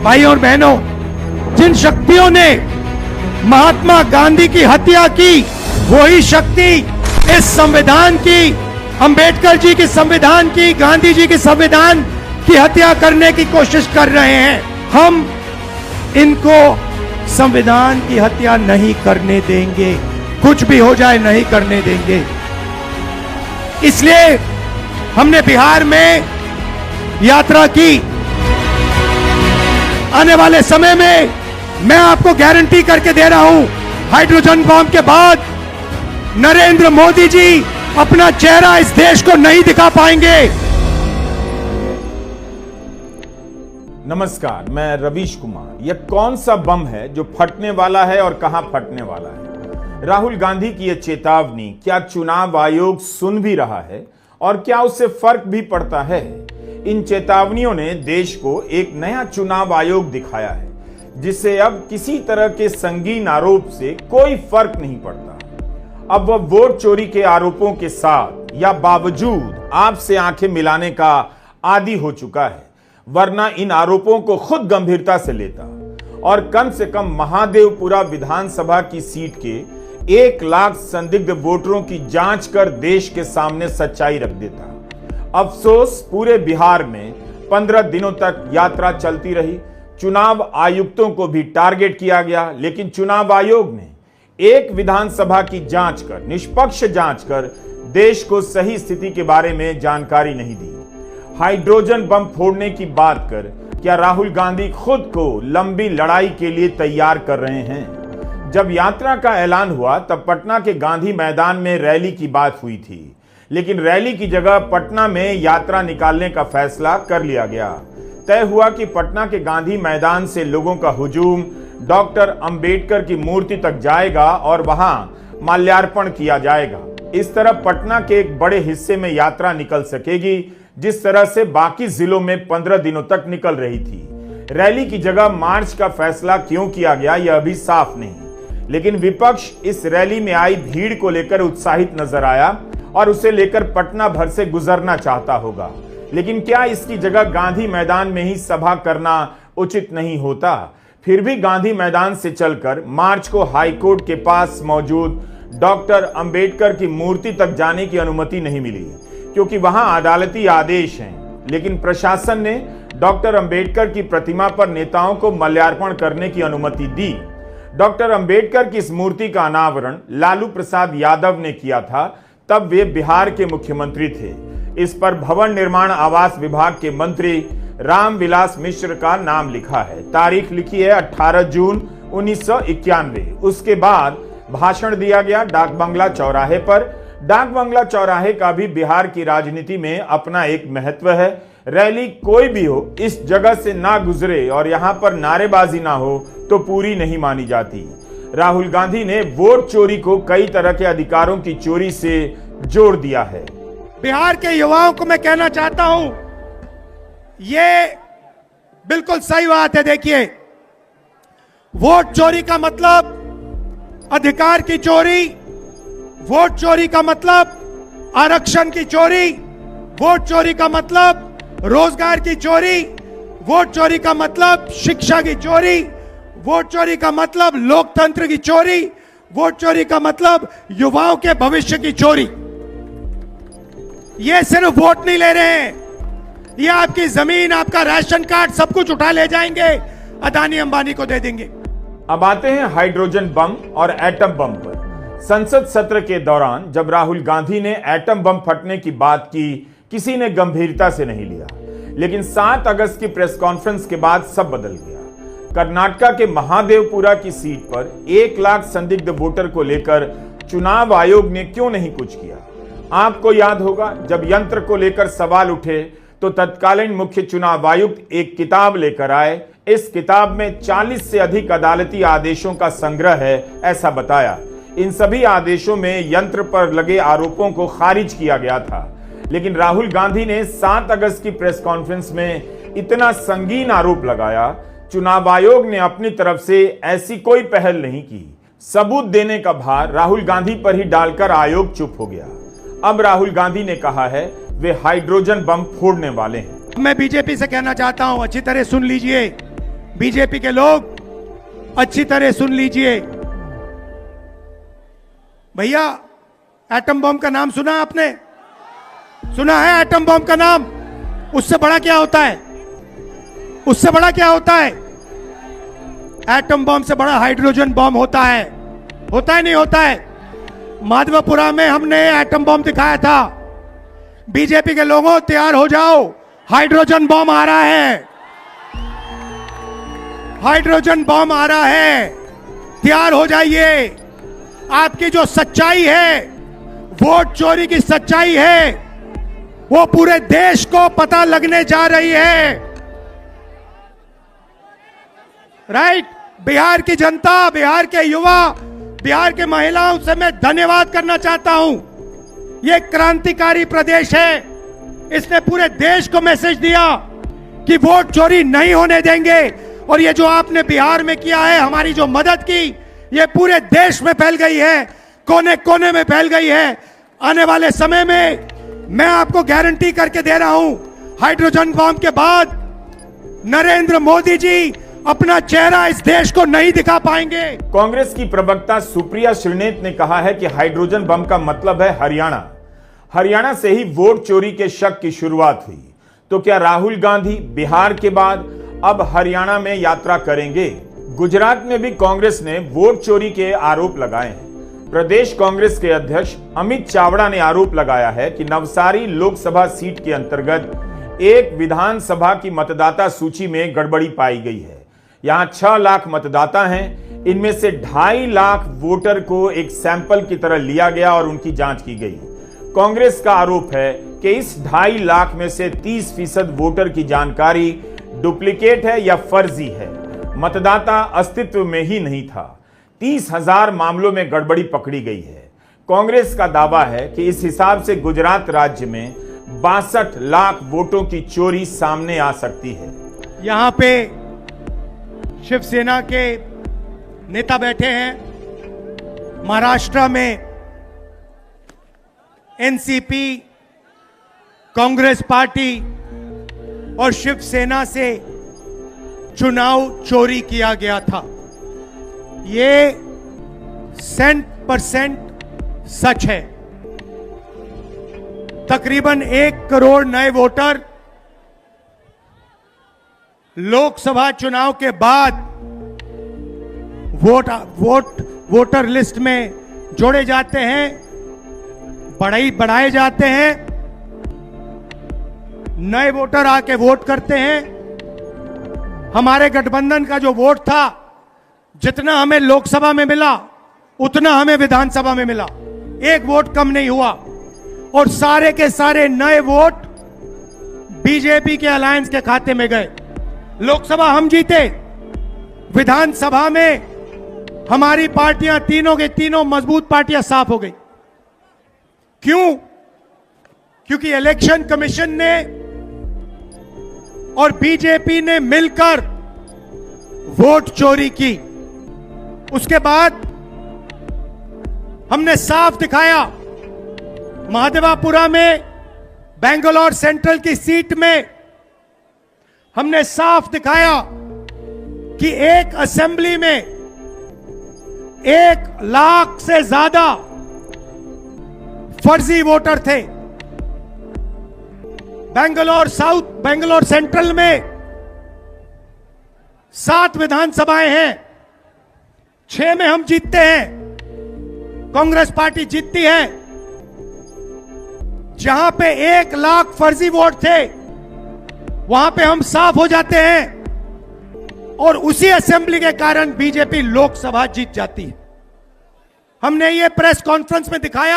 भाइयों और बहनों, जिन शक्तियों ने महात्मा गांधी की हत्या की, वही शक्ति इस संविधान की, अंबेडकर जी के संविधान की, गांधी जी के संविधान की हत्या करने की कोशिश कर रहे हैं। हम इनको संविधान की हत्या नहीं करने देंगे, कुछ भी हो जाए नहीं करने देंगे। इसलिए हमने बिहार में यात्रा की। आने वाले समय में मैं आपको गारंटी करके दे रहा हूं, हाइड्रोजन बम के बाद नरेंद्र मोदी जी अपना चेहरा इस देश को नहीं दिखा पाएंगे। नमस्कार, मैं रवीश कुमार। यह कौन सा बम है जो फटने वाला है और कहां फटने वाला है? राहुल गांधी की यह चेतावनी क्या चुनाव आयोग सुन भी रहा है और क्या उससे फर्क भी पड़ता है? इन चेतावनियों ने देश को एक नया चुनाव आयोग दिखाया है, जिससे अब किसी तरह के संगीन आरोप से कोई फर्क नहीं पड़ता। अब वह वोट चोरी के आरोपों के साथ या बावजूद आपसे आंखें मिलाने का आदी हो चुका है, वरना इन आरोपों को खुद गंभीरता से लेता और कम से कम महादेवपुरा विधानसभा की सीट के 1 लाख संदिग्ध वोटरों की जांच कर देश के सामने सच्चाई रख देता। अफसोस, पूरे बिहार में 15 दिनों तक यात्रा चलती रही। चुनाव आयुक्तों को भी टारगेट किया गया, लेकिन चुनाव आयोग ने एक विधानसभा की जांच कर, निष्पक्ष जांच कर देश को सही स्थिति के बारे में जानकारी नहीं दी। हाइड्रोजन बम फोड़ने की बात कर क्या राहुल गांधी खुद को लंबी लड़ाई के लिए तैयार कर रहे हैं? जब यात्रा का ऐलान हुआ तब पटना के गांधी मैदान में रैली की बात हुई थी, लेकिन रैली की जगह पटना में यात्रा निकालने का फैसला कर लिया गया। तय हुआ कि पटना के गांधी मैदान से लोगों का हुजूम डॉक्टर अंबेडकर की मूर्ति तक जाएगा और वहां माल्यार्पण किया जाएगा। इस तरह पटना के एक बड़े हिस्से में यात्रा निकल सकेगी, जिस तरह से बाकी जिलों में 15 दिनों तक निकल रही थी। रैली की जगह मार्च का फैसला क्यों किया गया, यह अभी साफ नहीं, लेकिन विपक्ष इस रैली में आई भीड़ को लेकर उत्साहित नजर आया और उसे लेकर पटना भर से गुजरना चाहता होगा। लेकिन क्या इसकी जगह गांधी मैदान में ही सभा करना उचित नहीं होता? फिर भी गांधी मैदान से चलकर मार्च को हाईकोर्ट के पास मौजूद डॉक्टर अंबेडकर की मूर्ति तक जाने की अनुमति नहीं मिली, क्योंकि वहां अदालती आदेश हैं। लेकिन प्रशासन ने डॉक्टर अंबेडकर की प्रतिमा पर नेताओं को माल्यार्पण करने की अनुमति दी। डॉक्टर अंबेडकर की इस मूर्ति का अनावरण लालू प्रसाद यादव ने किया था, तब वे बिहार के मुख्यमंत्री थे। इस पर भवन निर्माण आवास विभाग के मंत्री रामविलास मिश्र का नाम लिखा है। तारीख लिखी है 18 जून 1991। उसके बाद भाषण दिया गया डाक बंगला चौराहे पर। डाक बंगला चौराहे का भी बिहार की राजनीति में अपना एक महत्व है। रैली कोई भी हो, इस जगह से ना गुजरे और यहां पर नारेबाजी ना हो तो पूरी नहीं मानी जाती। राहुल गांधी ने वोट चोरी को कई तरह के अधिकारों की चोरी से जोड़ दिया है। बिहार के युवाओं को मैं कहना चाहता हूं, ये बिल्कुल सही बात है। देखिए, वोट चोरी का मतलब अधिकार की चोरी, वोट चोरी का मतलब आरक्षण की चोरी, वोट चोरी का मतलब रोजगार की चोरी, वोट चोरी का मतलब शिक्षा की चोरी, वोट चोरी का मतलब लोकतंत्र की चोरी, वोट चोरी का मतलब युवाओं के भविष्य की चोरी। ये सिर्फ वोट नहीं ले रहे हैं, ये आपकी जमीन, आपका राशन कार्ड, सब कुछ उठा ले जाएंगे, अदानी अंबानी को दे देंगे। अब आते हैं हाइड्रोजन बम और एटम बम पर। संसद सत्र के दौरान जब राहुल गांधी ने एटम बम फटने की बात की, किसी ने गंभीरता से नहीं लिया, लेकिन 7 अगस्त की प्रेस कॉन्फ्रेंस के बाद सब बदल गया। कर्नाटका के महादेवपुरा की सीट पर 1 लाख संदिग्ध वोटर को लेकर चुनाव आयोग ने क्यों नहीं कुछ किया? आपको याद होगा, जब यंत्र को लेकर सवाल उठे तो तत्कालीन मुख्य चुनाव आयुक्त एक किताब लेकर आए। इस किताब में 40 से अधिक अदालती आदेशों का संग्रह है, ऐसा बताया। इन सभी आदेशों में यंत्र पर लगे आरोपों को खारिज किया गया था, लेकिन राहुल गांधी ने 7 अगस्त की प्रेस कॉन्फ्रेंस में इतना संगीन आरोप लगाया। चुनाव आयोग ने अपनी तरफ से ऐसी कोई पहल नहीं की। सबूत देने का भार राहुल गांधी पर ही डालकर आयोग चुप हो गया। अब राहुल गांधी ने कहा है वे हाइड्रोजन बम फोड़ने वाले हैं। मैं बीजेपी से कहना चाहता हूं, अच्छी तरह सुन लीजिए। बीजेपी के लोग अच्छी तरह सुन लीजिए। भैया, एटम बम का नाम सुना आपने? सुना है एटम बम का नाम? उससे बड़ा क्या होता है? उससे बड़ा क्या होता है? एटम बम से बड़ा हाइड्रोजन बम होता है। होता है नहीं होता है? माधवपुरा में हमने एटम बम दिखाया था। बीजेपी के लोगों, तैयार हो जाओ, हाइड्रोजन बम आ रहा है। हाइड्रोजन बम आ रहा है, तैयार हो जाइए। आपकी जो सच्चाई है, वोट चोरी की सच्चाई है, वो पूरे देश को पता लगने जा रही है। राइट? बिहार की जनता, बिहार के युवा, बिहार के महिलाओं से मैं धन्यवाद करना चाहता हूं। ये क्रांतिकारी प्रदेश है। इसने पूरे देश को मैसेज दिया कि वोट चोरी नहीं होने देंगे। और ये जो आपने बिहार में किया है, हमारी जो मदद की, ये पूरे देश में फैल गई है, कोने कोने में फैल गई है। आने वाले समय में मैं आपको गारंटी करके दे रहा हूं, हाइड्रोजन बम के बाद नरेंद्र मोदी जी अपना चेहरा इस देश को नहीं दिखा पाएंगे। कांग्रेस की प्रवक्ता सुप्रिया श्रीनेत ने कहा है कि हाइड्रोजन बम का मतलब है हरियाणा। हरियाणा से ही वोट चोरी के शक की शुरुआत हुई। तो क्या राहुल गांधी बिहार के बाद अब हरियाणा में यात्रा करेंगे? गुजरात में भी कांग्रेस ने वोट चोरी के आरोप लगाए हैं। प्रदेश कांग्रेस के अध्यक्ष अमित चावड़ा ने आरोप लगाया है कि नवसारी लोकसभा सीट के अंतर्गत एक विधानसभा की मतदाता सूची में गड़बड़ी पाई गई है। यहां 6 लाख मतदाता हैं। इनमें से 2.5 लाख वोटर को एक सैंपल की तरह लिया गया और उनकी जांच की गई। कांग्रेस का आरोप है कि इस 2.5 लाख में से 30% वोटर की जानकारी डुप्लीकेट है या फर्जी है। मतदाता अस्तित्व में ही नहीं था। 30,000 मामलों में गड़बड़ी पकड़ी गई है। कांग्रेस का दावा है कि इस हिसाब से गुजरात राज्य में 62 लाख वोटों की चोरी सामने आ सकती है। यहां पे शिवसेना के नेता बैठे हैं। महाराष्ट्र में एनसीपी, कांग्रेस पार्टी और शिवसेना से चुनाव चोरी किया गया था। ये 100% सच है। तकरीबन 1 करोड़ नए वोटर लोकसभा चुनाव के बाद वोटर लिस्ट में जोड़े जाते हैं, बढ़ाए जाते हैं। नए वोटर आके वोट करते हैं। हमारे गठबंधन का जो वोट था, जितना हमें लोकसभा में मिला उतना हमें विधानसभा में मिला। 1 वोट कम नहीं हुआ। और सारे के सारे नए वोट बीजेपी के अलायंस के खाते में गए। लोकसभा हम जीते, विधानसभा में हमारी पार्टियां तीनों के तीनों मजबूत पार्टियां साफ हो गई। क्यों? क्योंकि इलेक्शन कमीशन ने और बीजेपी ने मिलकर वोट चोरी की। उसके बाद हमने साफ दिखाया, महादेवापुरा में बेंगलोर सेंट्रल की सीट में हमने साफ दिखाया कि एक असेंबली में 1 लाख से ज्यादा फर्जी वोटर थे। बेंगलोर सेंट्रल में 7 विधानसभाएं हैं, 6 में हम जीतते हैं, कांग्रेस पार्टी जीतती है। जहां पे 1 लाख फर्जी वोट थे, वहां पे हम साफ हो जाते हैं और उसी असेंबली के कारण बीजेपी लोकसभा जीत जाती है। हमने ये प्रेस कॉन्फ्रेंस में दिखाया।